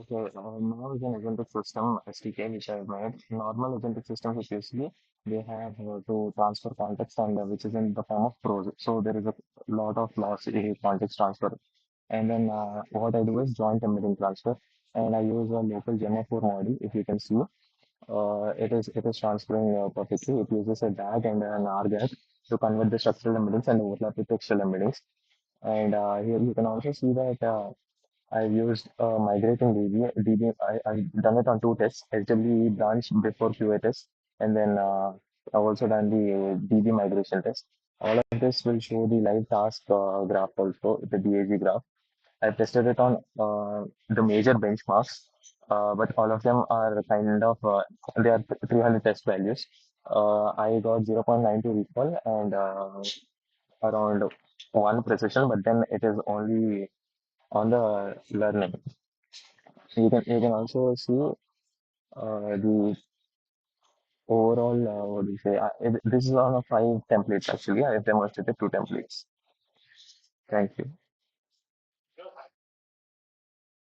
Okay, now is an agentic system SDK which I've made. Normal agentic systems, obviously, they have to transfer context and which is in the form of prose. So there is a lot of lossy context transfer. And then what I do is joint embedding transfer, and I use a local Gemma 4 model. If you can see, it is transferring perfectly. It uses a DAG and an R-GAT to convert the structural embeddings and overlap with textual embeddings. And here you can also see that. I've used migrating I've done it on two tests, HWE branch before QA test, and then I've also done the DB migration test. All of this will show the live task graph also, the DAG graph. I've tested it on the major benchmarks, but all of them are kind of, they are 300 test values. I got 0.92 recall and around 1 precision, but then it is only on the learning. You can also see the overall what do you say? This is on a 5 templates actually. I have demonstrated 2 templates. Thank you.